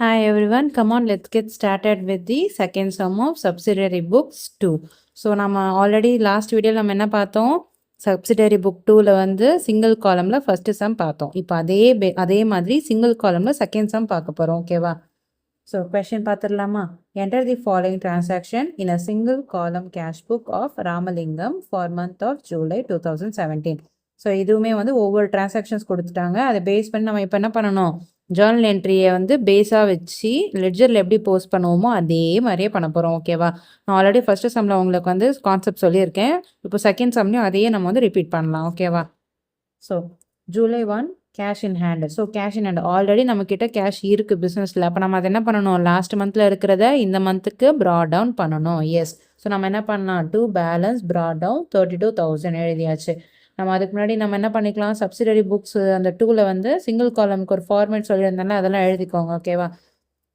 Hi everyone, come on, let's get started with the second sum of subsidiary books 2. So நம்ம already last வீடியோவில் நம்ம என்ன பார்த்தோம், subsidiary book 2ல வந்து single காலமில் first sum பார்த்தோம். இப்போ அதே மாதிரி சிங்கிள் காலமில் செகண்ட் சம் பார்க்க போகிறோம். ஓகேவா? ஸோ கொஷின் பார்த்துடலாமா? Enter the following transaction in a single column cash book of Ramalingam for month of July 2017. So இதுவுமே வந்து ஒவ்வொரு டிரான்சாக்ஷன்ஸ் கொடுத்துட்டாங்க. அதை பேஸ் பண்ணி நம்ம இப்போ என்ன பண்ணணும், ஜேர்னல் என்ட்ரியை வந்து பேஸாக வச்சு லெட்ஜரில் எப்படி போஸ்ட் பண்ணுவோமோ அதே மாதிரியே பண்ண போகிறோம். ஓகேவா? நான் ஆல்ரெடி ஃபஸ்ட்டு சம்மில் உங்களுக்கு வந்து கான்செப்ட் சொல்லியிருக்கேன். இப்போ செகண்ட் சம்லையும் அதையே நம்ம வந்து ரிப்பீட் பண்ணலாம். ஓகேவா? So July 1 cash in hand. So cash in hand already நம்மக்கிட்ட கேஷ் இருக்குது பிஸ்னஸில். அப்போ நம்ம அதை என்ன பண்ணணும், லாஸ்ட் மந்தில் இருக்கிறத இந்த மந்த்துக்கு ப்ராட் டவுன் பண்ணணும். எஸ். ஸோ நம்ம என்ன பண்ணலாம், டு பேலன்ஸ் ப்ராட் டவுன் 32,000 எழுதியாச்சு. நம்ம அதுக்கு முன்னாடி நம்ம என்ன பண்ணிக்கலாம், சப்சிடரி புக்ஸ் அந்த 2ல வந்து சிங்கிள் காலமுக்கு ஒரு ஃபார்மேட் சொல்லியிருந்தாலும் அதெல்லாம் எழுதிக்கோங்க. ஓகேவா?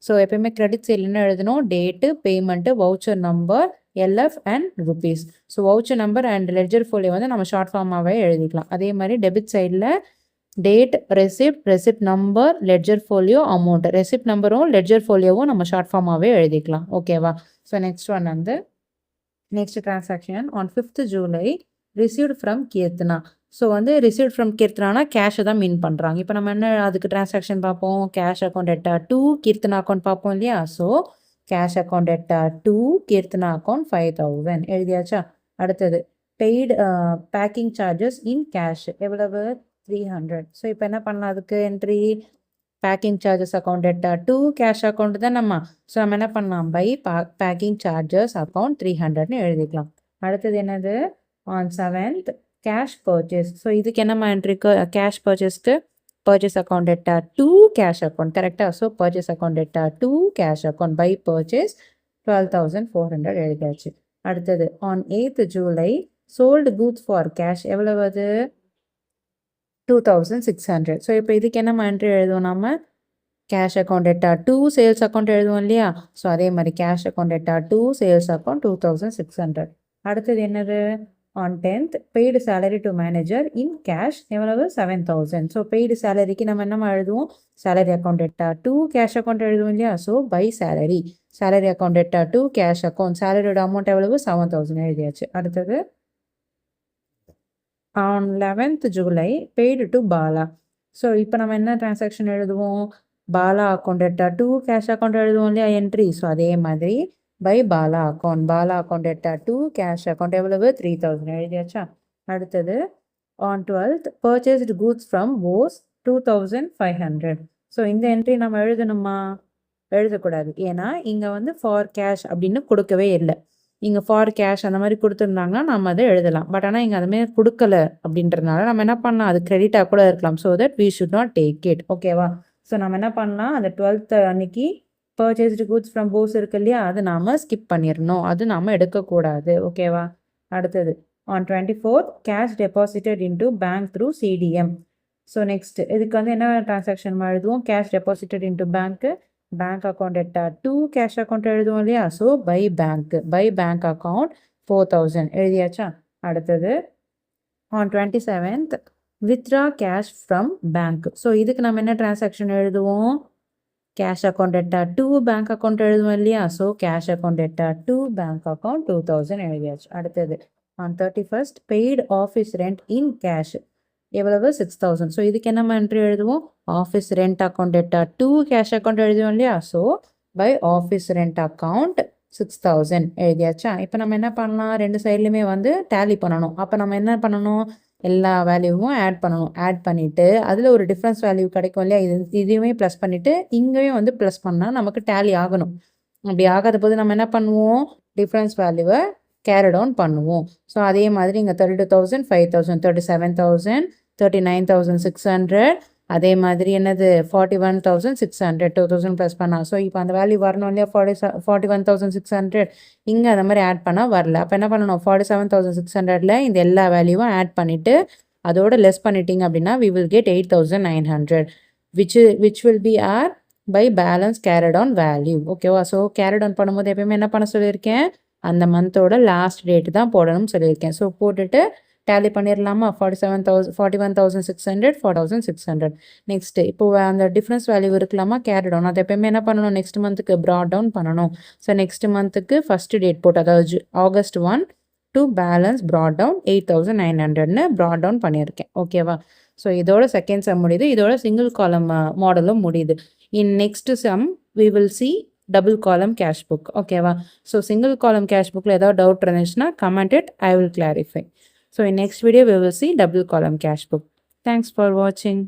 ஸோ எப்பயுமே கிரெடிட் சைடில் என்ன எழுதணும், date, payment, voucher number, LF and rupees. So voucher number and ledger folio வந்து நம்ம ஷார்ட் ஃபார்மாகவே எழுதிக்கலாம். அதே மாதிரி டெபிட் சைடில் date, receipt number, ledger folio, amount. Receipt நம்பரும் லெட்ஜர் ஃபோலியோவும் நம்ம ஷார்ட் ஃபார்மாகவே எழுதிக்கலாம். ஓகேவா? ஸோ நெக்ஸ்ட் ஒன் வந்து next transaction on 5th July received from Keerthana. So வந்து ரிசீவ்ட் ஃப்ரம் கீர்த்தனானா கேஷை தான் மீன் பண்ணுறாங்க. இப்போ நம்ம என்ன அதுக்கு டிரான்சாக்ஷன் பார்ப்போம், கேஷ் அக்கௌண்ட் எட்டா டு கீர்த்தனா அக்கௌண்ட் பார்ப்போம் இல்லையா? ஸோ கேஷ் அக்கௌண்ட் எட்டா டு கீர்த்தனா அக்கௌண்ட் 5,000 எழுதியாச்சா? அடுத்தது paid packing charges in cash எவ்வளவு, 300. ஸோ இப்போ என்ன பண்ணலாம், அதுக்கு என்ட்ரி பேக்கிங் சார்ஜஸ் அக்கௌண்ட் எட்டா டு கேஷ் அக்கௌண்ட் தான் நம்ம. ஸோ நம்ம என்ன பண்ணலாம், பை பேக்கிங் சார்ஜஸ் அக்கௌண்ட் 300ன்னு எழுதிக்கலாம். அடுத்தது என்னது, on 7th cash purchase. So இதுக்கு என்னம்மா என்ட்ரிக்கு, கேஷ் பர்ச்சேஸ்க்கு பர்ச்சேஸ் அக்கௌண்ட் எட்டா டு கேஷ் அக்கௌண்ட். கரெக்டாக? ஸோ பர்ச்சேஸ் அக்கௌண்ட் எட்டா to cash account by purchase 12,400 எழுதியாச்சு. அடுத்தது on 8th July sold goods for cash எவ்வளவு, 2,600. ஸோ இப்போ இதுக்கு என்னம்மா என்ட்ரி எழுதுவோம், நம்ம கேஷ் அக்கௌண்ட் எட்டா டு சேல்ஸ் அக்கௌண்ட் எழுதுவோம் இல்லையா? ஸோ அதே மாதிரி கேஷ் அக்கௌண்ட் எட்டா டு சேல்ஸ் அக்கௌண்ட் 2,600. அடுத்தது என்னது, on 10th paid salary to manager in cash எவ்வளவு, 7,000. ஸோ பெய்டு சேலரிக்கு நம்ம என்னமா எழுதுவோம், சேலரி அக்கௌண்ட் எட்டா டு கேஷ் அக்கௌண்ட் எழுதுவோம் இல்லையா? ஸோ பை சேலரி அக்கௌண்ட் எட்டா டு கேஷ் அக்கௌண்ட், சேலரியோட அமௌண்ட் எவ்வளவு, 7,000 எழுதியாச்சு. அடுத்தது on 11th July paid to Bala. So இப்போ நம்ம என்ன டிரான்சாக்ஷன் எழுதுவோம், பாலா அக்கௌண்ட் எட்டா டு கேஷ் அக்கௌண்ட் எழுதுவோம் இல்லையா என்ட்ரி? ஸோ அதே மாதிரி பை பாலா அக்கௌண்ட் எட்டா டு கேஷ் அக்கௌண்ட் எவ்வளவு, 3,000 எழுதியாச்சா? அடுத்தது on 12th purchased goods from Bose 2,500. So இந்த என்ட்ரி நம்ம எழுதணுமா, எழுதக்கூடாது. ஏன்னா இங்கே வந்து ஃபார் கேஷ் அப்படின்னு கொடுக்கவே இல்லை. இங்கே ஃபார் கேஷ் அந்த மாதிரி கொடுத்துருந்தாங்கன்னா நம்ம அதை எழுதலாம். பட் ஆனால் இங்கே அதுமாரி கொடுக்கல அப்படின்றதுனால நம்ம என்ன பண்ணலாம், அது கிரெடிட்டாக கூட இருக்கலாம். So that we should not take it. ஓகேவா? ஸோ நம்ம என்ன பண்ணலாம், அந்த 12th அன்னைக்கு பர்ச்சேஸ்டு கூட்ஸ் ஃப்ரம் போஸ் இருக்கு இல்லையா, அது நாம் ஸ்கிப் பண்ணிடணும், அது நாம் எடுக்கக்கூடாது. ஓகேவா? அடுத்தது on 24th cash deposited into bank through CDM. So next இதுக்கு வந்து என்ன டிரான்சாக்ஷன் எழுதுவோம், cash deposited into bank account எட்டா டு கேஷ் அக்கௌண்ட் எழுதுவோம் இல்லையா? ஸோ பை பேங்க் அக்கௌண்ட் 4,000 எழுதியாச்சா? அடுத்தது on 27th withdraw cash from bank. So இதுக்கு நம்ம என்ன டிரான்சாக்ஷன் எழுதுவோம், கேஷ் அக்கௌண்ட் எட்டா டு பேங்க் அக்கௌண்ட் எழுதுவோம் இல்லையா? ஸோ கேஷ் அக்கௌண்ட் எட்டா டு பேங்க் அக்கௌண்ட் 2,000 எழுதியாச்சு. அடுத்தது on 31st paid office rent in cash எவ்வளவு, 6,000. ஸோ இதுக்கு என்ன என்ட்ரி எழுதுவோம், ஆஃபீஸ் ரெண்ட் அக்கௌண்ட் எட்டா டு கேஷ் அக்கௌண்ட் எழுதுவோம் இல்லையா? So by office rent account 6,000 எழுதியாச்சா? இப்போ நம்ம என்ன பண்ணலாம், ரெண்டு சைட்லையுமே வந்து டேலி பண்ணணும். அப்போ நம்ம என்ன பண்ணணும், எல்லா வேல்யூவும் ஆட் பண்ணணும். ஆட் பண்ணிவிட்டு அதில் ஒரு டிஃப்ரென்ஸ் வேல்யூ கிடைக்கும் இல்லையா, இதையுமே ப்ளஸ் பண்ணிவிட்டு இங்கேயும் வந்து ப்ளஸ் பண்ணால் நமக்கு டேலி ஆகணும். அப்படி ஆகாத போது நம்ம என்ன பண்ணுவோம், டிஃப்ரென்ஸ் வேல்யூவை கேரி டவுன் பண்ணுவோம். ஸோ அதே மாதிரி இங்கே 32,000, 5,000, 37,000, 39,600. அதே மாதிரி என்னது 41,600, 2,000 ப்ளஸ் பண்ணால். ஸோ இப்போ அந்த வேல்யூ வரணும் இல்லையா, 41,600. இங்கே அந்த மாதிரி ஆட் பண்ணால் வரல. அப்போ என்ன பண்ணணும், 47,600ல் இந்த எல்லா வேல்யூவும் ஆட் பண்ணிவிட்டு அதோட லெஸ் பண்ணிட்டீங்க அப்படின்னா we will get 8,900 which will be our by balance carried on value. ஓகேவா? ஸோ carried on பண்ணும்போது எப்பயுமே என்ன பண்ண சொல்லியிருக்கேன், அந்த மந்தோட லாஸ்ட் டேட் தான் போடணும்னு சொல்லியிருக்கேன். ஸோ போட்டுட்டு டேலி பண்ணிடலாமா? 41,600 4,600. நெக்ஸ்ட்டு இப்போ அந்த டிஃப்ரென்ஸ் வேல்யூ இருக்கலாமா? Carry down. அது எப்பயுமே என்ன பண்ணணும்? நெக்ஸ்ட் மந்த்துக்கு ப்ராட் டவுன் பண்ணணும். ஸோ நெக்ஸ்ட் மந்த்துக்கு ஃபஸ்ட்டு டேட் போட்டு, அதாவது August 1 to balance brought down 8,900ன்னு ப்ராட் டவுன் பண்ணியிருக்கேன். ஓகேவா? ஸோ இதோட செகண்ட் சம் முடியுது. இதோட சிங்கிள் காலம் மாடலும் முடியுது. In next sum we will see double காலம் கேஷ் புக். ஓகேவா? ஸோ சிங்கிள் காலம் கேஷ் புக்கில் ஏதாவது டவுட் இருந்துச்சுன்னா comment it, I will clarify. So in next video we will see double column cash book. Thanks for watching.